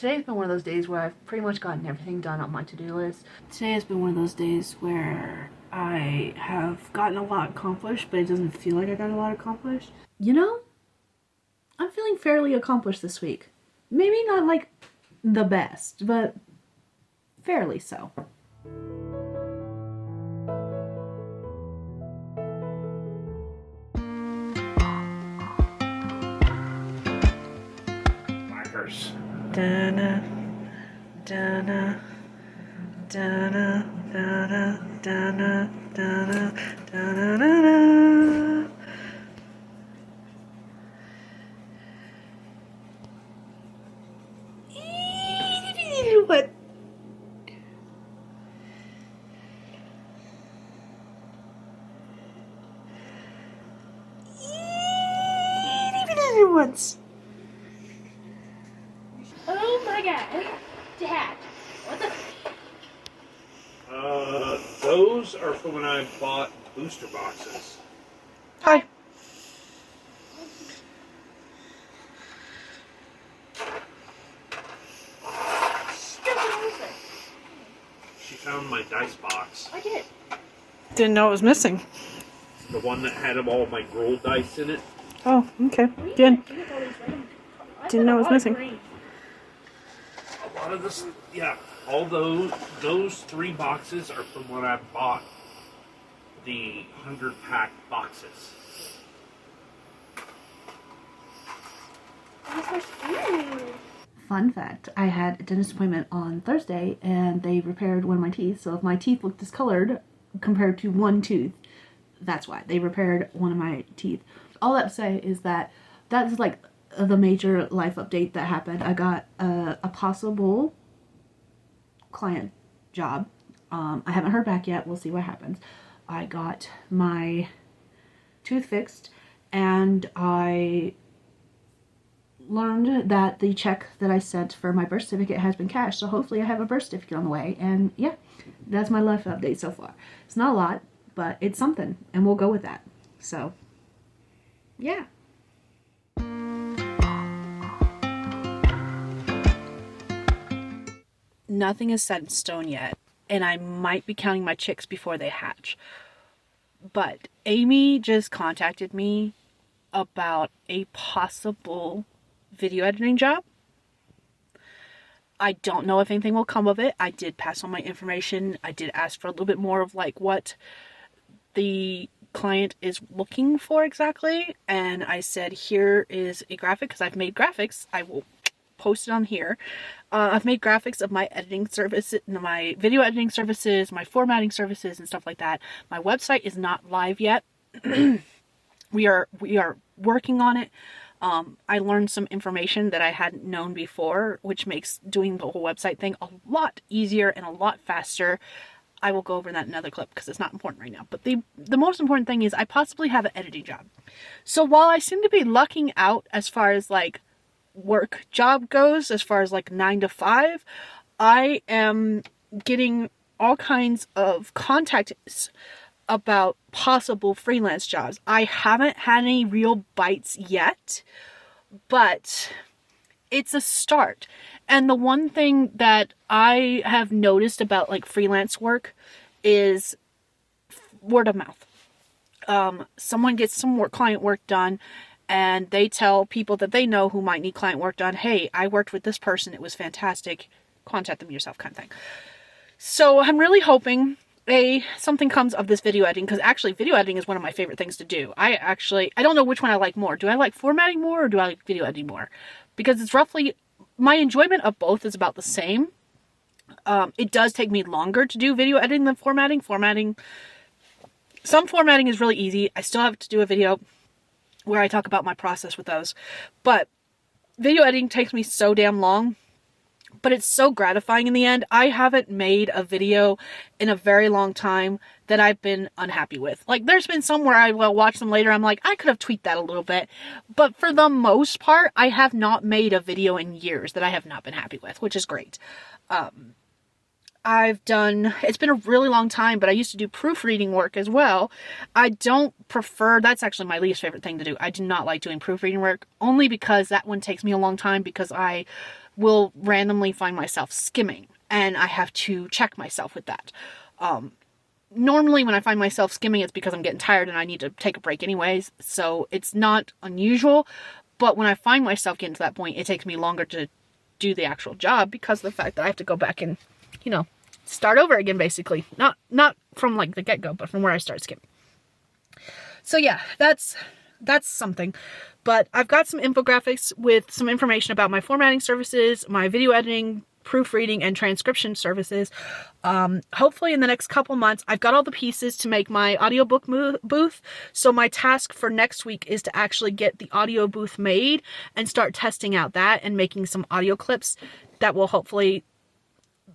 Today's been one of those days where I've pretty much gotten everything done on my to-do list. Today has been one of those days where I have gotten a lot accomplished, but it doesn't feel like I got a lot accomplished. You know, I'm feeling fairly accomplished this week. Maybe not like the best, but fairly so. Dana, Dana, Dana, Dana, Dana, Dana, Dana, Dana. What? Once. Oh my god. Dad. What the? Those are from when I bought booster boxes. Hi. She found my dice box. I did. Didn't know it was missing. The one that had all my roll dice in it. Oh, okay. Didn't know it was missing. A lot of this, yeah, all those 3 boxes are from when I bought the 100-pack boxes. Fun fact, I had a dentist appointment on Thursday and they repaired one of my teeth. So if my teeth look discolored compared to one tooth, that's why. They repaired one of my teeth. All that to say is that that's like the major life update that happened. I got a possible client job. I haven't heard back yet. We'll see what happens. I got my tooth fixed and I learned that the check that I sent for my birth certificate has been cashed. So hopefully I have a birth certificate on the way. And yeah, that's my life update so far. It's not a lot, but it's something and we'll go with that. So yeah. Nothing is set in stone yet, and I might be counting my chicks before they hatch. But Amy just contacted me about a possible video editing job. I don't know if anything will come of it. I did pass on my information. I did ask for a little bit more of like what the client is looking for exactly, and I said here is a graphic because I've made graphics. I will post it on here. I've made graphics of my editing service, my video editing services, my formatting services, and stuff like that. My website is not live yet. we are working on it. I learned some information that I hadn't known before, which makes doing the whole website thing a lot easier and a lot faster. I will go over that in another clip because it's not important right now. But the most important thing is I possibly have an editing job. So while I seem to be lucking out as far as like work job goes, as far as like 9 to 5, I am getting all kinds of contacts about possible freelance jobs. I haven't had any real bites yet, but it's a start. And the one thing that I have noticed about like freelance work is word of mouth. Someone gets some client work done and they tell people that they know who might need client work done, hey, I worked with this person, it was fantastic, contact them yourself kind of thing. So I'm really hoping something comes of this video editing, because actually video editing is one of my favorite things to do. I don't know which one I like more. Do I like formatting more or do I like video editing more? Because it's roughly, my enjoyment of both is about the same. It does take me longer to do video editing than formatting. Some formatting is really easy. I still have to do a video where I talk about my process with those. But video editing takes me so damn long. But it's so gratifying in the end. I haven't made a video in a very long time that I've been unhappy with. Like, there's been some where I will watch them later. I'm like, I could have tweaked that a little bit. But for the most part, I have not made a video in years that I have not been happy with, which is great. It's been a really long time, but I used to do proofreading work as well. I don't prefer, that's actually my least favorite thing to do. I do not like doing proofreading work, only because that one takes me a long time because I will randomly find myself skimming, and I have to check myself with that. Normally when I find myself skimming, it's because I'm getting tired and I need to take a break anyways, so it's not unusual. But when I find myself getting to that point, it takes me longer to do the actual job because of the fact that I have to go back and, start over again, basically. Not from like the get-go, but from where I start skimming. So yeah, that's something. But I've got some infographics with some information about my formatting services, my video editing, proofreading, and transcription services. Hopefully in the next couple months, I've got all the pieces to make my audiobook booth. So my task for next week is to actually get the audio booth made and start testing out that and making some audio clips that will hopefully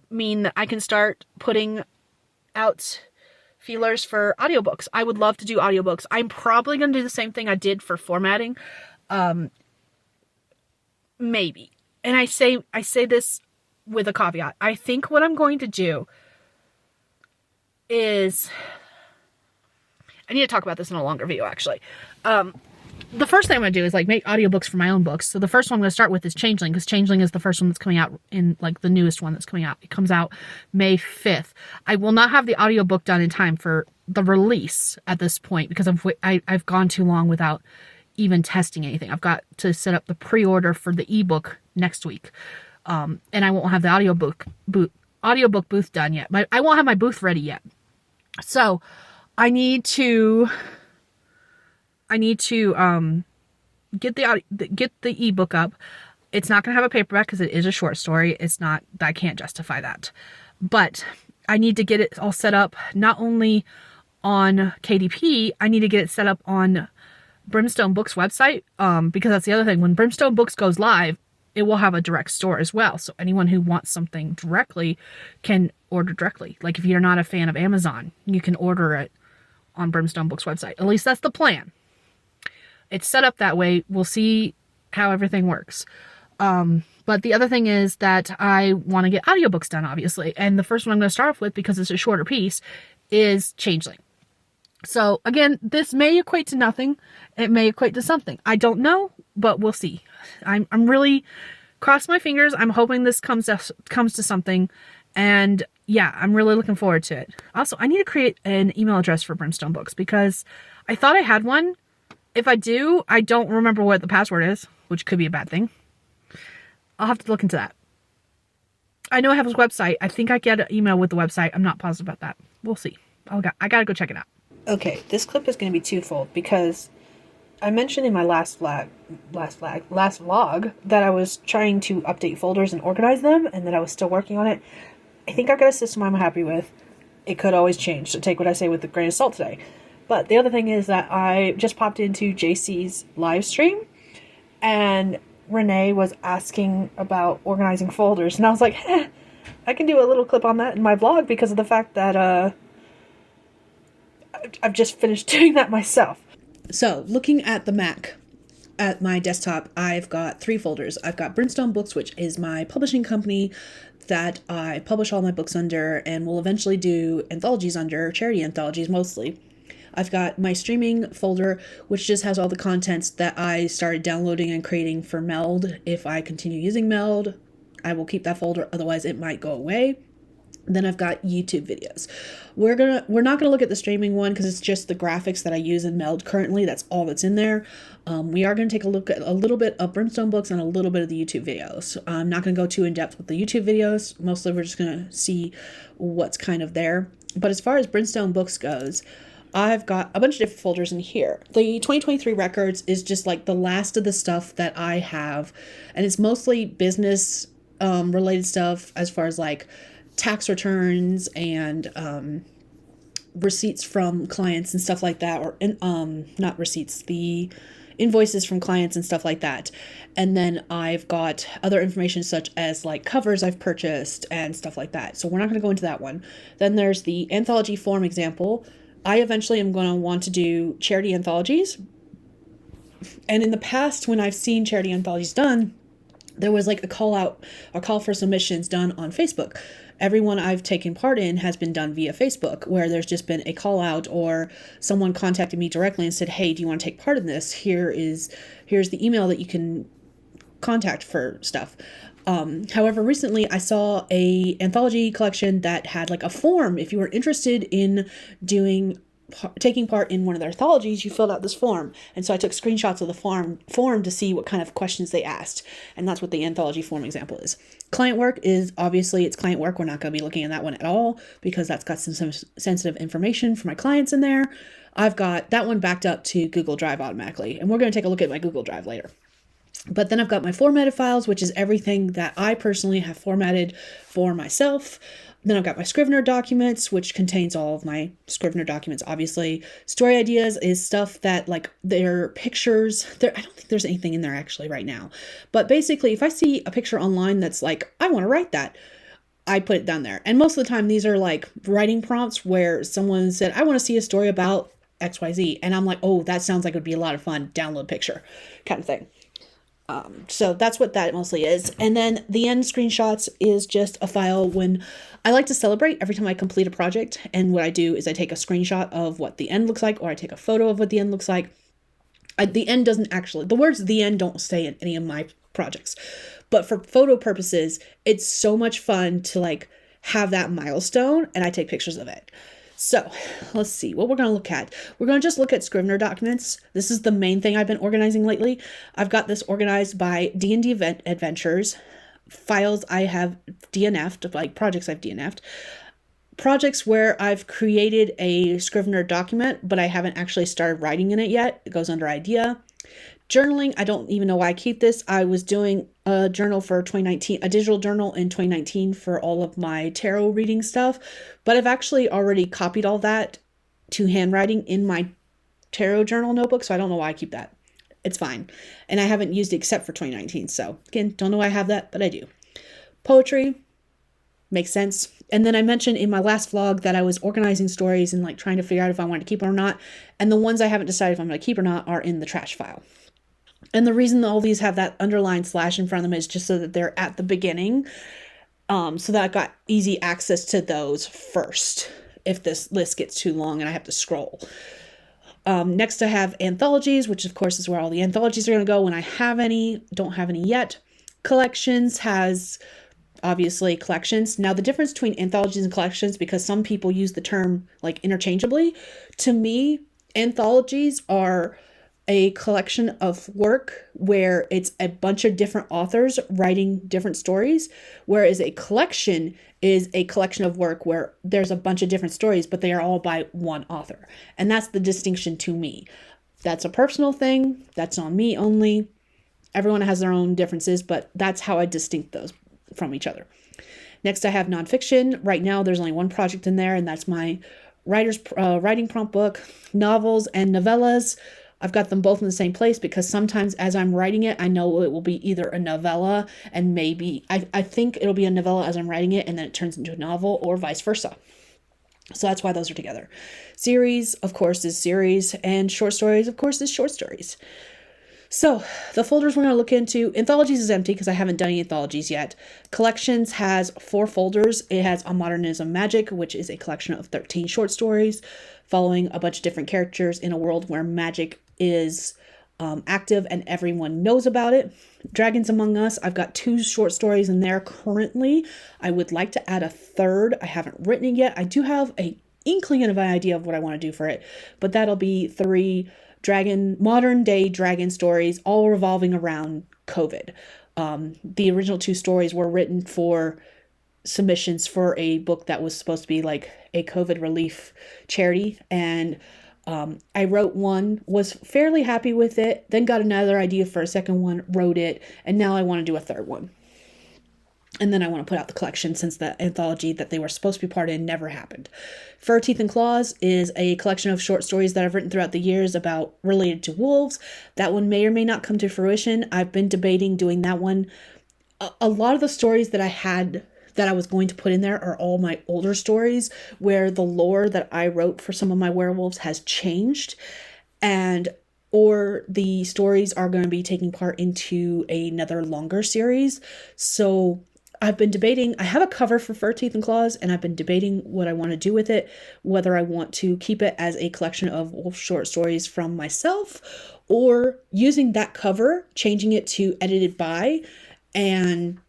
mean that I can start putting out feelers for audiobooks. I would love to do audiobooks. I'm probably going to do the same thing I did for formatting. Maybe. And I say this with a caveat. I think what I'm going to do is, I need to talk about this in a longer video, actually. The first thing I'm going to do is like make audiobooks for my own books. So the first one I'm going to start with is Changeling, because Changeling is the first one that's coming out, in like the newest one that's coming out. It comes out May 5th. I will not have the audiobook done in time for the release at this point because I've gone too long without even testing anything. I've got to set up the pre-order for the ebook next week. And I won't have the audiobook booth done yet. I won't have my booth ready yet. So I need to get the ebook up. It's not going to have a paperback because it is a short story. I can't justify that. But I need to get it all set up not only on KDP, I need to get it set up on Brimstone Books website, because that's the other thing. When Brimstone Books goes live, it will have a direct store as well. So anyone who wants something directly can order directly. Like if you're not a fan of Amazon, you can order it on Brimstone Books website. At least that's the plan. It's set up that way. We'll see how everything works. But the other thing is that I want to get audiobooks done, obviously. And the first one I'm going to start off with, because it's a shorter piece, is Changeling. So again, this may equate to nothing. It may equate to something. I don't know, but we'll see. I'm really cross my fingers. I'm hoping this comes to something. And yeah, I'm really looking forward to it. Also, I need to create an email address for Brimstone Books because I thought I had one. If I do, I don't remember what the password is, which could be a bad thing. I'll have to look into that. I know I have his website. I think I get an email with the website. I'm not positive about that. We'll see. I gotta go check it out. Okay, this clip is going to be twofold because I mentioned in my last vlog that I was trying to update folders and organize them, and that I was still working on it. I think I've got a system I'm happy with. It could always change, so take what I say with a grain of salt today. But the other thing is that I just popped into JC's live stream, and Renee was asking about organizing folders, and I was like, I can do a little clip on that in my vlog because of the fact that I've just finished doing that myself. So, looking at the Mac, at my desktop, I've got 3 folders. I've got Brimstone Books, which is my publishing company that I publish all my books under and will eventually do anthologies under, charity anthologies mostly. I've got my streaming folder, which just has all the contents that I started downloading and creating for Meld. If I continue using Meld, I will keep that folder, otherwise it might go away. Then I've got YouTube videos. We're not gonna look at the streaming one because it's just the graphics that I use in Meld currently. That's all that's in there. We are gonna take a look at a little bit of Brimstone Books and a little bit of the YouTube videos. I'm not gonna go too in depth with the YouTube videos. Mostly we're just gonna see what's kind of there. But as far as Brimstone Books goes, I've got a bunch of different folders in here. The 2023 records is just like the last of the stuff that I have, and it's mostly business related stuff as far as like tax returns and receipts from clients and stuff like that, or not receipts, the invoices from clients and stuff like that. And then I've got other information such as like covers I've purchased and stuff like that. So we're not going to go into that one. Then there's the anthology form example. I eventually am going to want to do charity anthologies. And in the past, when I've seen charity anthologies done, there was like a call for submissions done on Facebook. Everyone I've taken part in has been done via Facebook, where there's just been a call out or someone contacted me directly and said, hey, do you want to take part in this? Here's the email that you can contact for stuff. However, recently I saw a anthology collection that had like a form. If you were interested in taking part in one of their anthologies, you filled out this form. And so I took screenshots of the form to see what kind of questions they asked. And that's what the anthology form example is. Client work is obviously it's client work. We're not going to be looking at that one at all because that's got some sensitive information for my clients in there. I've got that one backed up to Google Drive automatically. And we're going to take a look at my Google Drive later. But then I've got my formatted files, which is everything that I personally have formatted for myself. Then I've got my Scrivener documents, which contains all of my Scrivener documents, obviously. Story ideas is stuff that, like, they're pictures. I don't think there's anything in there actually right now. But basically, if I see a picture online that's like, I want to write that, I put it down there. And most of the time, these are like writing prompts where someone said, I want to see a story about XYZ. And I'm like, oh, that sounds like it would be a lot of fun. Download picture kind of thing. So that's what that mostly is. And then the end screenshots is just a file when I like to celebrate every time I complete a project. And what I do is I take a screenshot of what the end looks like, or I take a photo of what the end looks like. The end doesn't actually, the words the end don't stay in any of my projects. But for photo purposes, it's so much fun to like have that milestone, and I take pictures of it. So let's see what we're going to look at. We're going to just look at Scrivener documents. This is the main thing I've been organizing lately. I've got this organized by D&D adventures, files I have DNF'd, like projects I've DNF'd, projects where I've created a Scrivener document, but I haven't actually started writing in it yet. It goes under idea. Journaling, I don't even know why I keep this. I was doing a journal for 2019, a digital journal in 2019 for all of my tarot reading stuff, but I've actually already copied all that to handwriting in my tarot journal notebook, so I don't know why I keep that. It's fine. And I haven't used it except for 2019, so again, don't know why I have that, but I do. Poetry, makes sense. And then I mentioned in my last vlog that I was organizing stories and like trying to figure out if I wanted to keep them or not, and the ones I haven't decided if I'm going to keep or not are in the trash file. And the reason that all these have that underlined slash in front of them is just so that they're at the beginning, so that I've got easy access to those first if this list gets too long and I have to scroll. Next I have anthologies, which of course is where all the anthologies are going to go when I have any. Don't have any yet. Collections has obviously collections. Now the difference between anthologies and collections, because some people use the term like interchangeably, to me, anthologies are a collection of work where it's a bunch of different authors writing different stories, whereas a collection is a collection of work where there's a bunch of different stories, but they are all by one author. And that's the distinction to me. That's a personal thing. That's on me only. Everyone has their own differences, but that's how I distinct those from each other. Next, I have nonfiction. Right now, there's only one project in there, and that's my writing prompt book, novels and novellas. I've got them both in the same place because sometimes as I'm writing it, I know it will be either a novella and maybe, I think it'll be a novella as I'm writing it and then it turns into a novel, or vice versa. So that's why those are together. Series, of course, is series, and short stories, of course, is short stories. So the folders we're going to look into, anthologies is empty because I haven't done any anthologies yet. Collections has 4 folders. It has On Modernism Magic, which is a collection of 13 short stories following a bunch of different characters in a world where magic is active and everyone knows about it. Dragons Among Us, I've got 2 short stories in there currently. I would like to add a third. I haven't written it yet. I do have an inkling of an idea of what I want to do for it, but that'll be 3 modern day dragon stories, all revolving around COVID. The original 2 stories were written for submissions for a book that was supposed to be like a COVID relief charity. And I wrote one, was fairly happy with it, then got another idea for a second one, wrote it, and now I want to do a third one. And then I want to put out the collection since the anthology that they were supposed to be part in never happened. Fur, Teeth, and Claws is a collection of short stories that I've written throughout the years about related to wolves. That one may or may not come to fruition. I've been debating doing that one. A lot of the stories that I had that I was going to put in there are all my older stories where the lore that I wrote for some of my werewolves has changed, or the stories are going to be taking part into another longer series. So I've been debating, I have a cover for Fur, Teeth, and Claws, and I've been debating what I want to do with it, whether I want to keep it as a collection of wolf short stories from myself, or using that cover, changing it to edited by, and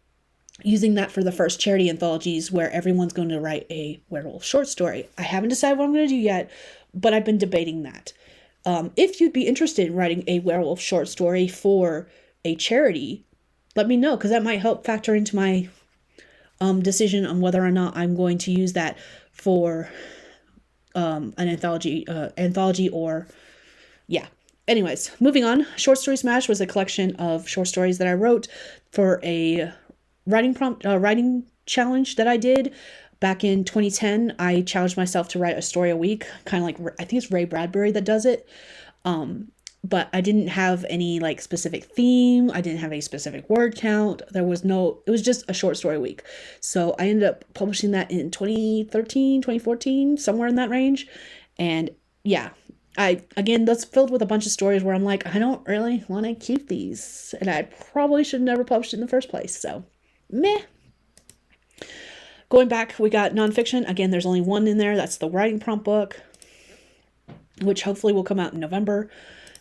using that for the first charity anthologies where everyone's going to write a werewolf short story. I haven't decided what I'm going to do yet, but I've been debating that. If you'd be interested in writing a werewolf short story for a charity, let me know, because that might help factor into my decision on whether or not I'm going to use that for an anthology or, yeah. Anyways, moving on. Short Story Smash was a collection of short stories that I wrote for a writing challenge that I did back in 2010. I challenged myself to write a story a week, kind of like, I think it's Ray Bradbury that does it. But I didn't have any like specific theme. I didn't have a specific word count. It was just a short story a week. So I ended up publishing that in 2013, 2014, somewhere in that range. And yeah, again, that's filled with a bunch of stories where I'm like, I don't really want to keep these. And I probably should have never published it in the first place. So, meh. Going back, we got nonfiction. Again, there's only one in there. That's the writing prompt book, which hopefully will come out in November.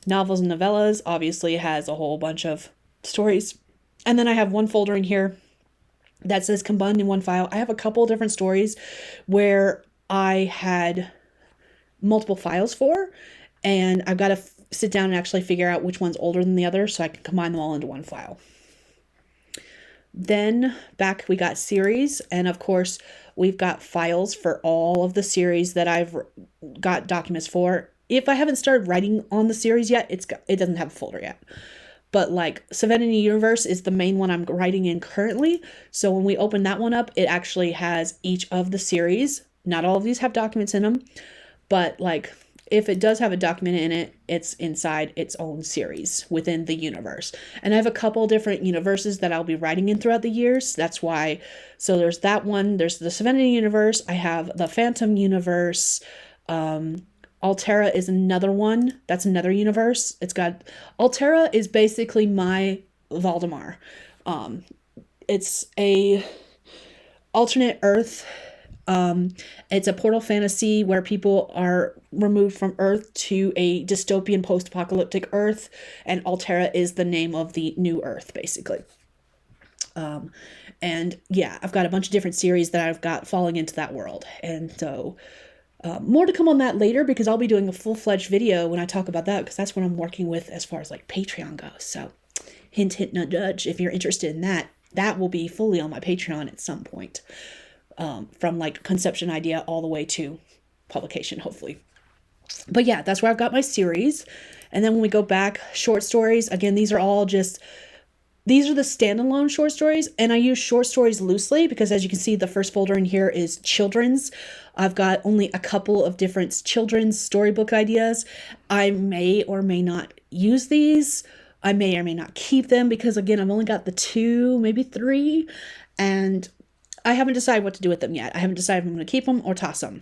Novels and novellas obviously has a whole bunch of stories. And then I have one folder in here that says combined in one file. I have a couple different stories where I had multiple files for, and I've got to sit down and actually figure out which one's older than the other so I can combine them all into one file. Then back we got series, and of course we've got files for all of the series that I've got documents for. If I haven't started writing on the series yet, it doesn't have a folder yet. But like Serenity Universe is the main one I'm writing in currently. So when we open that one up, it actually has each of the series. Not all of these have documents in them, but like if it does have a document in it, it's inside its own series within the universe. And I have a couple different universes that I'll be writing in throughout the years. That's why. So there's that one. There's the Serenity Universe. I have the Phantom Universe. Altera is another one. That's another universe. Altera is basically my Valdemar. It's a alternate Earth. It's a portal fantasy where people are removed from Earth to a dystopian post-apocalyptic Earth, and Altera is the name of the new Earth, basically. And yeah, I've got a bunch of different series that I've got falling into that world, and so more to come on that later, because I'll be doing a full-fledged video when I talk about that, because that's what I'm working with as far as like Patreon goes. So hint, hint, nudge, nudge, if you're interested in that, that will be fully on my Patreon at some point. From like conception idea all the way to publication, hopefully. But yeah, that's where I've got my series. And then when we go back, short stories, again, these are the standalone short stories, and I use short stories loosely because, as you can see, the first folder in here is children's. I've got only a couple of different children's storybook ideas. I may or may not use these. I may or may not keep them because, again, I've only got the 2, maybe 3, and I haven't decided what to do with them yet. I haven't decided if I'm going to keep them or toss them.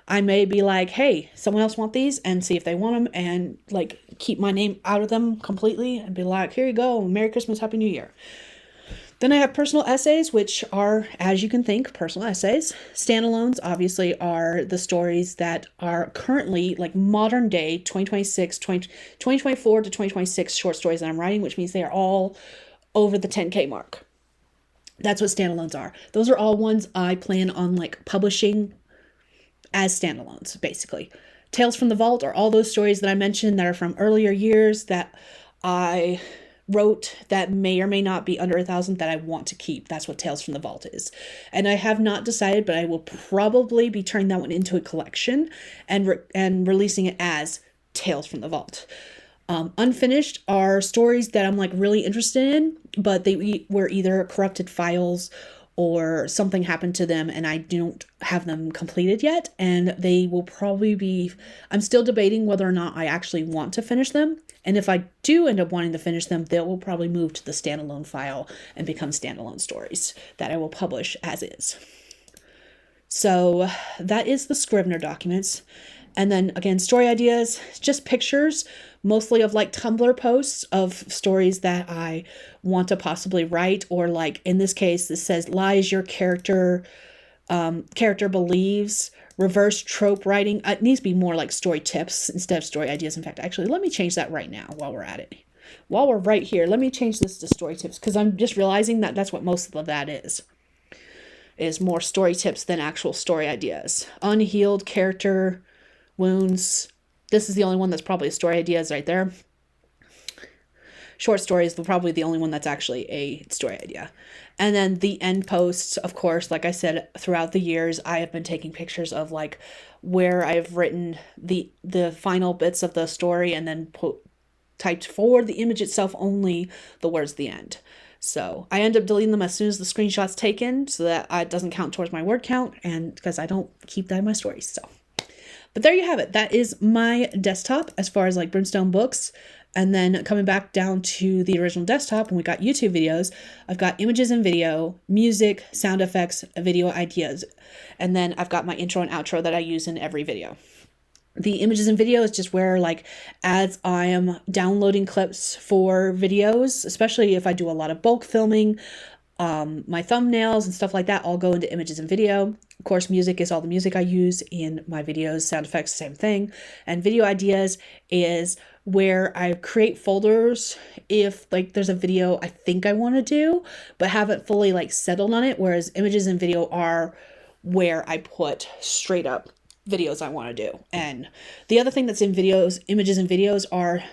I may be like, hey, someone else want these, and see if they want them, and like keep my name out of them completely and be like, here you go, Merry Christmas, Happy New Year. Then I have personal essays, which are, as you can think, personal essays. Standalones, obviously, are the stories that are currently like modern day 2024 to 2026 short stories that I'm writing, which means they are all over the 10K mark. That's what standalones are. Those are all ones I plan on like publishing as standalones, basically. Tales from the Vault are all those stories that I mentioned that are from earlier years that I wrote that may or may not be under 1,000 that I want to keep. That's what Tales from the Vault is. And I have not decided, but I will probably be turning that one into a collection and releasing it as Tales from the Vault. Unfinished are stories that I'm like really interested in, but they were either corrupted files or something happened to them and I don't have them completed yet. And they will probably be, I'm still debating whether or not I actually want to finish them. And if I do end up wanting to finish them, they will probably move to the standalone file and become standalone stories that I will publish as is. So that is the Scrivener documents. And then again, story ideas, just pictures, mostly of like Tumblr posts of stories that I want to possibly write, or like in this case, this says lies your character believes, reverse trope writing. It needs to be more like story tips instead of story ideas. In fact, actually, let me change that right now while we're at it. while we're right here, let me change this to story tips, because I'm just realizing that that's what most of that is more story tips than actual story ideas. Unhealed character wounds. This is the only one that's probably a story idea, is right there. Short story is probably the only one that's actually a story idea. And then the end posts, of course, like I said, throughout the years, I have been taking pictures of like where I've written the final bits of the story, and then typed for the image itself only the words at the end. So I end up deleting them as soon as the screenshot's taken, so that it doesn't count towards my word count, and because I don't keep that in my stories. So, but there you have it. That is my desktop as far as like Brimstone books. And then coming back down to the original desktop, when we got YouTube videos, I've got images and video, music, sound effects, video ideas. And then I've got my intro and outro that I use in every video. The images and video is just where, like, as I am downloading clips for videos, especially if I do a lot of bulk filming, my thumbnails and stuff like that all go into images and video. Of course, music is all the music I use in my videos, sound effects, same thing. And video ideas is where I create folders if like there's a video I think I want to do, but haven't fully like settled on it. Whereas images and video are where I put straight up videos I want to do. And the other thing that's in videos, images and videos, are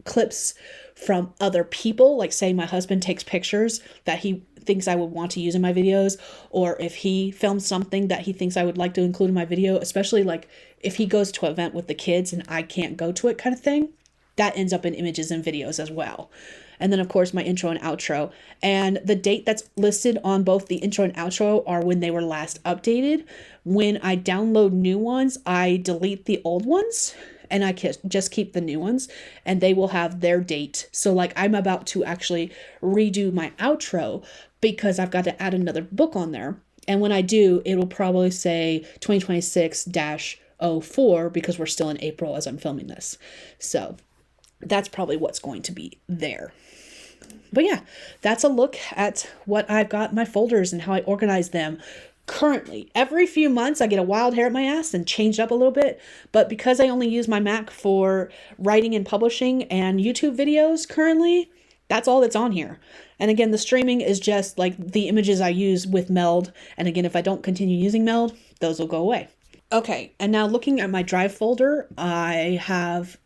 clips from other people. Like, say my husband takes pictures that he thinks I would want to use in my videos, or if he films something that he thinks I would like to include in my video, especially like if he goes to an event with the kids and I can't go to it kind of thing, that ends up in images and videos as well. And then of course my intro and outro, and the date that's listed on both the intro and outro are when they were last updated. When I download new ones, I delete the old ones and I can just keep the new ones, and they will have their date. So like I'm about to actually redo my outro because I've got to add another book on there. And when I do, it'll probably say 2026-04 because we're still in April as I'm filming this. So that's probably what's going to be there. But yeah, that's a look at what I've got in my folders and how I organize them currently. Every few months I get a wild hair at my ass and change it up a little bit, but because I only use my Mac for writing and publishing and YouTube videos currently, that's all that's on here. And again, the streaming is just like the images I use with Meld, and again, if I don't continue using Meld, those will go away. Okay, and now looking at my Drive folder, I have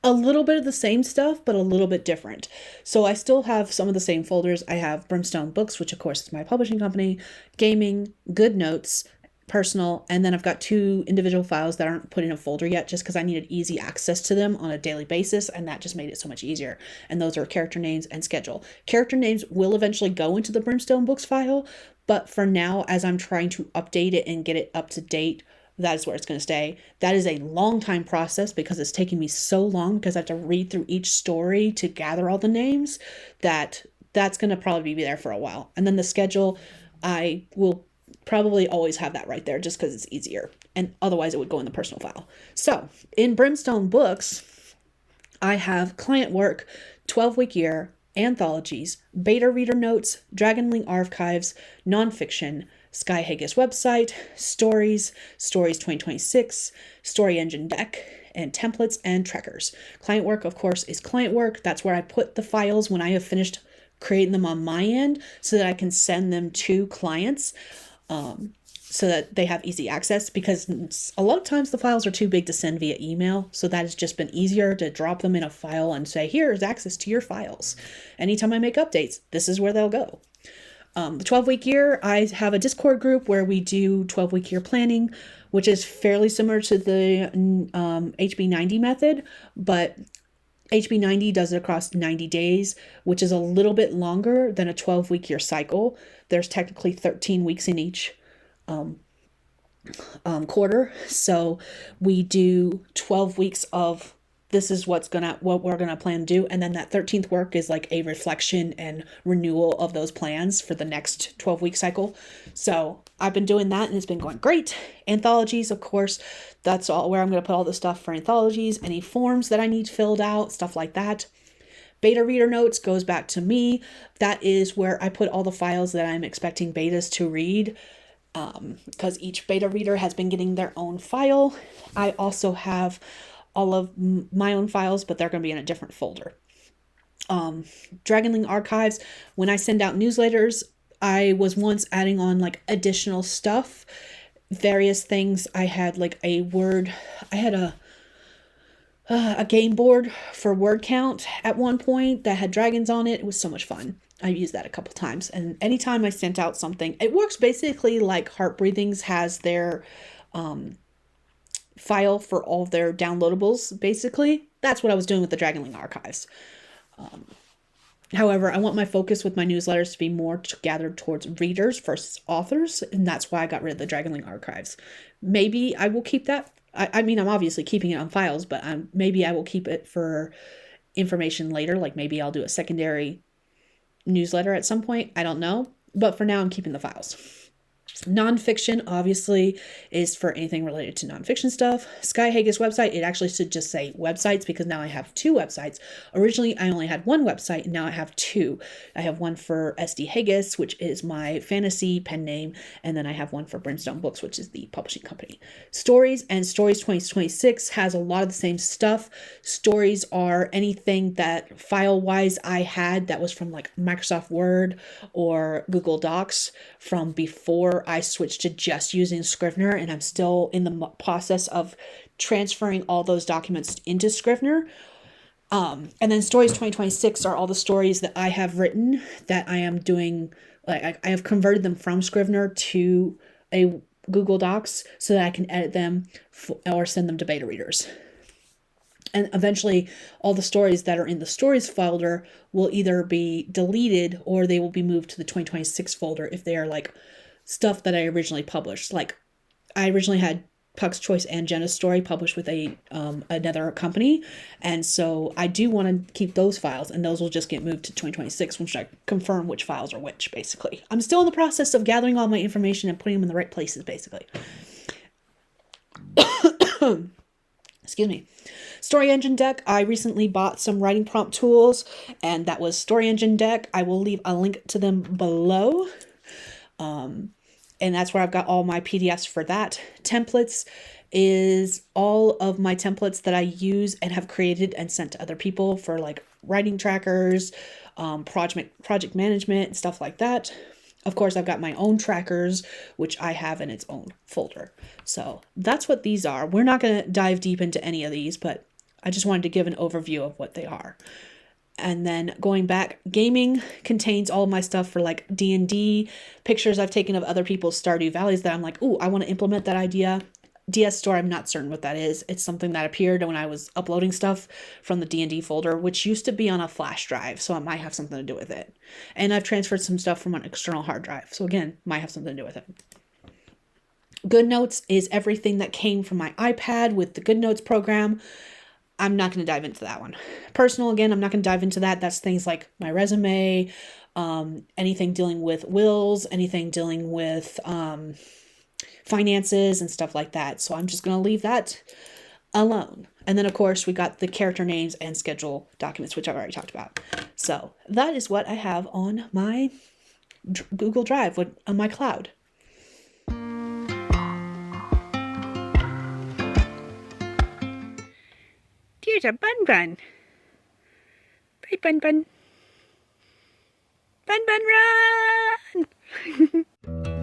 a little bit of the same stuff, but a little bit different. So I still have some of the same folders. I have Brimstone Books, which of course is my publishing company, gaming, good notes, personal, and then I've got 2 individual files that aren't put in a folder yet just because I needed easy access to them on a daily basis, and that just made it so much easier. And those are character names and schedule. Character names will eventually go into the Brimstone Books file, but for now, as I'm trying to update it and get it up to date, that is where it's going to stay. That is a long time process because it's taking me so long because I have to read through each story to gather all the names, that's going to probably be there for a while. And then the schedule, I will probably always have that right there just because it's easier. And otherwise it would go in the personal file. So in Brimstone Books, I have client work, 12-week year, anthologies, beta reader notes, Dragonlink archives, nonfiction, Skye Hegyes website, stories 2026, story engine deck, and templates and trackers. Client work, of course, is client work. That's where I put the files when I have finished creating them on my end so that I can send them to clients so that they have easy access, because a lot of times the files are too big to send via email. So that has just been easier to drop them in a file and say, here's access to your files. Anytime I make updates, this is where they'll go. The 12-week year, I have a Discord group where we do 12-week year planning, which is fairly similar to the HB90 method, but HB90 does it across 90 days, which is a little bit longer than a 12-week year cycle. There's technically 13 weeks in each quarter. So we do 12 weeks of this is what we're gonna plan to do, and then that 13th work is like a reflection and renewal of those plans for the next 12-week cycle. So I've been doing that and it's been going great. Anthologies, of course, that's all where I'm gonna put all the stuff for anthologies, any forms that I need filled out, stuff like that. Beta reader notes goes back to me. That is where I put all the files that I'm expecting betas to read, because each beta reader has been getting their own file. I also have all of my own files, but they're going to be in a different folder. Dragonling Archives, when I send out newsletters, I was once adding on like additional stuff, various things. I had like I had a game board for word count at one point that had dragons on it. It was so much fun. I used that a couple times, and anytime I sent out something, it works basically like Heart Breathings has their file for all of their downloadables. Basically, that's what I was doing with the Dragonling Archives. However, I want my focus with my newsletters to be more gathered towards readers versus authors, and that's why I got rid of the Dragonling Archives. Maybe I will keep that. I mean, I'm obviously keeping it on files, but maybe I will keep it for information later. Like maybe I'll do a secondary newsletter at some point. I don't know. But for now, I'm keeping the files. Nonfiction, obviously, is for anything related to nonfiction stuff. Skye Hegyes website, it actually should just say websites because now I have two websites. Originally, I only had one website, and now I have two. I have one for SD Hegyes, which is my fantasy pen name, and then I have one for Brimstone Books, which is the publishing company. Stories and Stories 2026 has a lot of the same stuff. Stories are anything that file-wise I had that was from like Microsoft Word or Google Docs from before I switched to just using Scrivener, and I'm still in the process of transferring all those documents into Scrivener. And then Stories 2026 are all the stories that I have written that I am doing, like I have converted them from Scrivener to a Google Docs so that I can edit them or send them to beta readers. And eventually, all the stories that are in the stories folder will either be deleted or they will be moved to the 2026 folder if they are like stuff that I originally published. Like I originally had Puck's Choice and Jenna's story published with another company, and so I do want to keep those files, and those will just get moved to 2026 once I confirm which files are which. Basically, I'm still in the process of gathering all my information and putting them in the right places. Basically, excuse me. Story Engine deck. I recently bought some writing prompt tools, and that was Story Engine deck. I will leave a link to them below. And that's where I've got all my PDFs for that. Templates is all of my templates that I use and have created and sent to other people for like writing trackers, project management, and stuff like that. Of course, I've got my own trackers, which I have in its own folder. So that's what these are. We're not going to dive deep into any of these, but I just wanted to give an overview of what they are. And then going back, gaming contains all my stuff for like D&D, pictures I've taken of other people's Stardew Valleys that I'm like, ooh, I want to implement that idea. DS Store, I'm not certain what that is. It's something that appeared when I was uploading stuff from the D&D folder, which used to be on a flash drive, so it might have something to do with it. And I've transferred some stuff from an external hard drive, so again, might have something to do with it. GoodNotes is everything that came from my iPad with the GoodNotes program. I'm not going to dive into that one. Personal, again, I'm not going to dive into that. That's things like my resume, anything dealing with wills, anything dealing with finances and stuff like that. So I'm just going to leave that alone. And then, of course, we got the character names and schedule documents, which I've already talked about. So that is what I have on my Google Drive, on my cloud. Here's a Bun Bun. Bye, Bun Bun. Bun Bun, run!